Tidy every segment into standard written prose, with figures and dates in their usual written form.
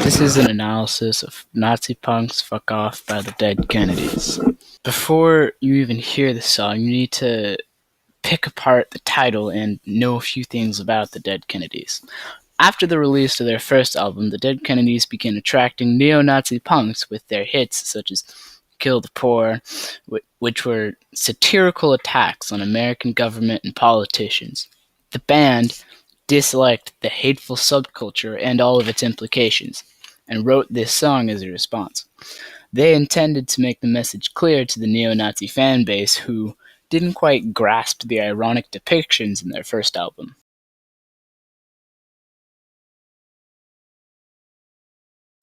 This is an analysis of Nazi punks fuck off by the Dead Kennedys. Before you even hear the song, you need to pick apart the title and know a few things about the Dead Kennedys. After the release of their first album, the Dead Kennedys began attracting neo-Nazi punks with their hits such as Kill the Poor, which were satirical attacks on American government and politicians. The band disliked the hateful subculture and all of its implications, and wrote this song as a response. They intended to make the message clear to the neo-Nazi fan base who didn't quite grasp the ironic depictions in their first album.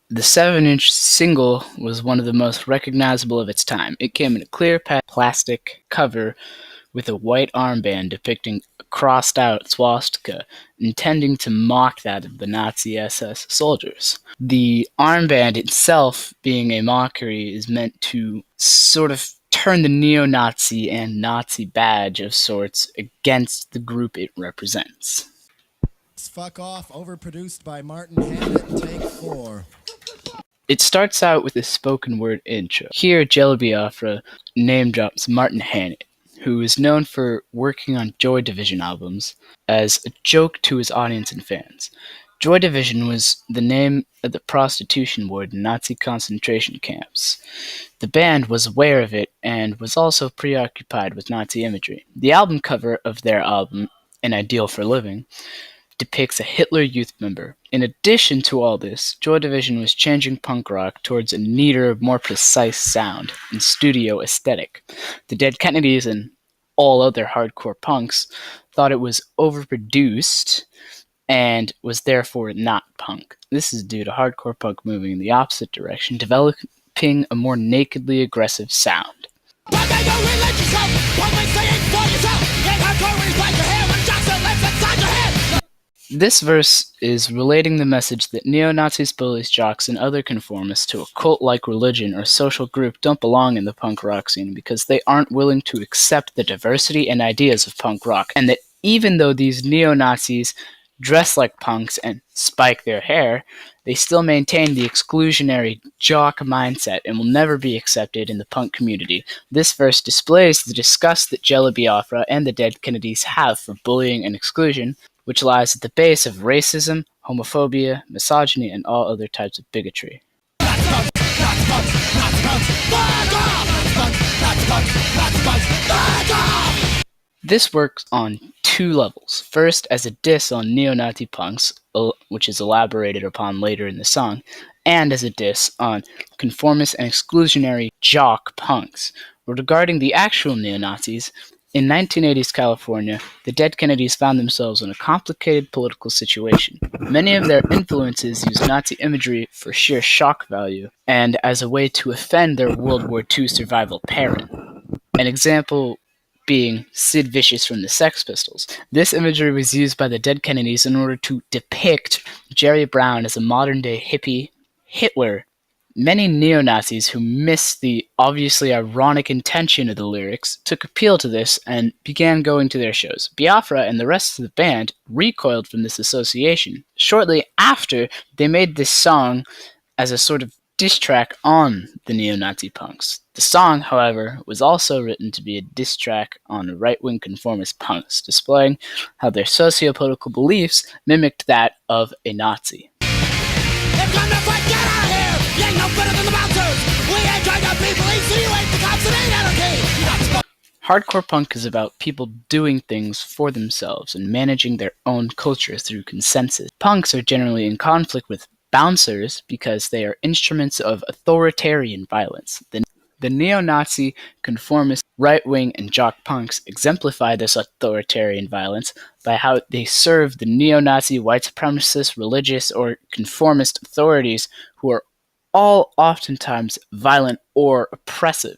The 7-inch single was one of the most recognizable of its time. It came in a clear plastic cover with a white armband depicting a crossed-out swastika, intending to mock that of the Nazi SS soldiers. The armband itself, being a mockery, is meant to sort of turn the neo-Nazi and Nazi badge of sorts against the group it represents. Fuck Off, overproduced by Martin Hammett, take 4. It starts out with a spoken word intro. Here, Jello Biafra name drops Martin Hannett, who is known for working on Joy Division albums, as a joke to his audience and fans. Joy Division was the name of the prostitution ward in Nazi concentration camps. The band was aware of it and was also preoccupied with Nazi imagery. The album cover of their album, An Ideal for Living, depicts a Hitler Youth member. In addition to all this, Joy Division was changing punk rock towards a neater, more precise sound and studio aesthetic. The Dead Kennedys and all other hardcore punks thought it was overproduced and was therefore not punk. This is due to hardcore punk moving in the opposite direction, developing a more nakedly aggressive sound. This verse is relating the message that neo-Nazis, bullies, jocks, and other conformists to a cult-like religion or social group don't belong in the punk rock scene because they aren't willing to accept the diversity and ideas of punk rock, and that even though these neo-Nazis dress like punks and spike their hair, they still maintain the exclusionary jock mindset and will never be accepted in the punk community. This verse displays the disgust that Jello Biafra and the Dead Kennedys have for bullying and exclusion, which lies at the base of racism, homophobia, misogyny, and all other types of bigotry. This works on two levels. First, as a diss on neo-Nazi punks, which is elaborated upon later in the song, and as a diss on conformist and exclusionary jock punks. Regarding the actual neo-Nazis, in 1980s California, the Dead Kennedys found themselves in a complicated political situation. Many of their influences used Nazi imagery for sheer shock value and as a way to offend their World War II survival parent. An example being Sid Vicious from the Sex Pistols. This imagery was used by the Dead Kennedys in order to depict Jerry Brown as a modern-day hippie Hitler. Many neo-Nazis who missed the obviously ironic intention of the lyrics took appeal to this and began going to their shows. Biafra and the rest of the band recoiled from this association. Shortly after, they made this song as a sort of diss track on the neo-Nazi punks. The song, however, was also written to be a diss track on right-wing conformist punks, displaying how their socio-political beliefs mimicked that of a Nazi. Hardcore punk is about people doing things for themselves and managing their own culture through consensus. Punks are generally in conflict with bouncers because they are instruments of authoritarian violence. The neo-Nazi, conformist, right-wing, and jock punks exemplify this authoritarian violence by how they serve the neo-Nazi, white supremacist, religious, or conformist authorities who are all oftentimes violent or oppressive.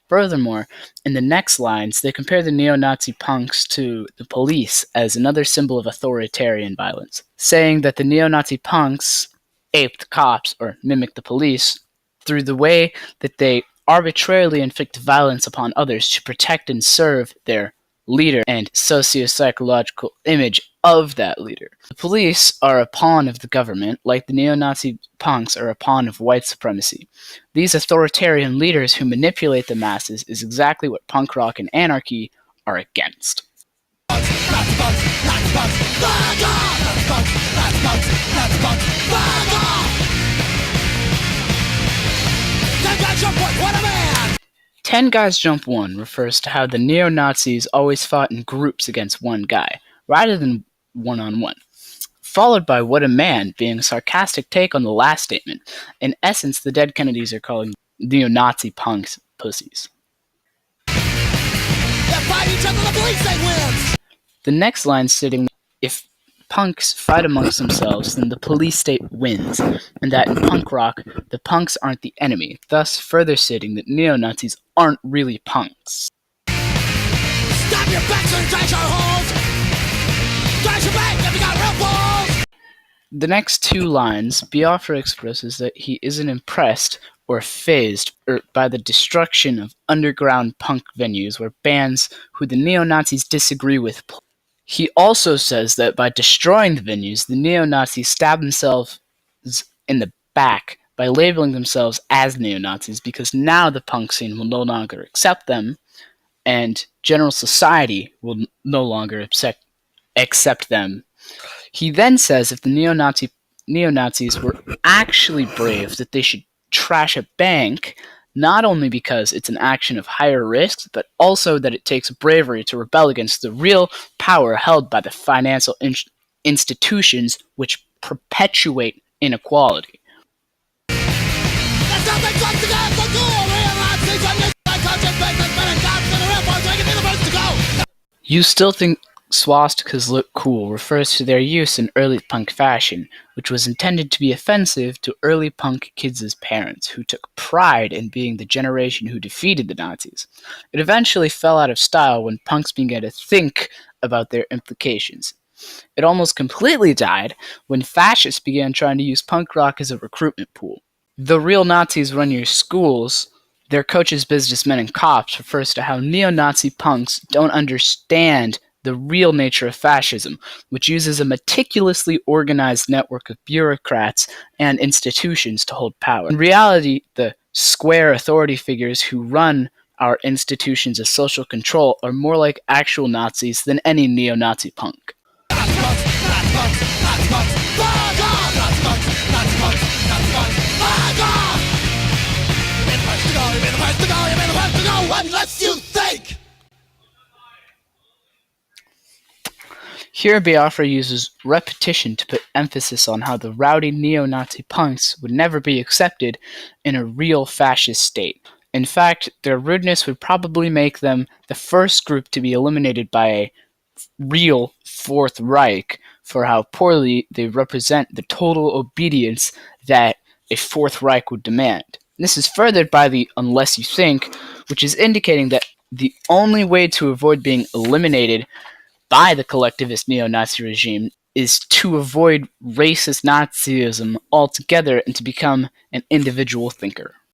Furthermore, in the next lines, they compare the neo-Nazi punks to the police as another symbol of authoritarian violence, saying that the neo-Nazi punks ape the cops or mimic the police through the way that they arbitrarily inflict violence upon others to protect and serve their leader and socio-psychological image of that leader. The police are a pawn of the government, like the neo-Nazi punks are a pawn of white supremacy. These authoritarian leaders who manipulate the masses is exactly what punk rock and anarchy are against. Ten Guys Jump One refers to how the neo-Nazis always fought in groups against one guy, rather than one-on-one, followed by What a Man being a sarcastic take on the last statement. In essence, the dead Kennedys are calling neo-Nazi punks pussies. The next line stating if punks fight amongst themselves, then the police state wins, and that in punk rock, the punks aren't the enemy, thus further stating that neo-Nazis aren't really punks. Stop your backs and trash our holes! Trash your back if you got real balls! The next two lines, Biafra expresses that he isn't impressed or fazed by the destruction of underground punk venues where bands who the neo-Nazis disagree with play. He also says that by destroying the venues, the neo-Nazis stab themselves in the back by labeling themselves as neo-Nazis because now the punk scene will no longer accept them and general society will no longer accept them. He then says if the neo-Nazis were actually brave, that they should trash a bank, not only because it's an action of higher risks, but also that it takes bravery to rebel against the real power held by the financial institutions which perpetuate inequality. You still think swastikas look cool refers to their use in early punk fashion, which was intended to be offensive to early punk kids' parents, who took pride in being the generation who defeated the Nazis. It eventually fell out of style when punks began to think about their implications. It almost completely died when fascists began trying to use punk rock as a recruitment pool. The real Nazis run your schools. Their coaches, businessmen, and cops refers to how neo-Nazi punks don't understand the real nature of fascism, which uses a meticulously organized network of bureaucrats and institutions to hold power. In reality, the square authority figures who run our institutions of social control are more like actual Nazis than any neo-Nazi punk. What lets you think? Here Biafra uses repetition to put emphasis on how the rowdy neo-Nazi punks would never be accepted in a real fascist state. In fact, their rudeness would probably make them the first group to be eliminated by a real Fourth Reich for how poorly they represent the total obedience that a Fourth Reich would demand. This is furthered by the "unless you think," which is indicating that the only way to avoid being eliminated by the collectivist neo-Nazi regime is to avoid racist Nazism altogether and to become an individual thinker.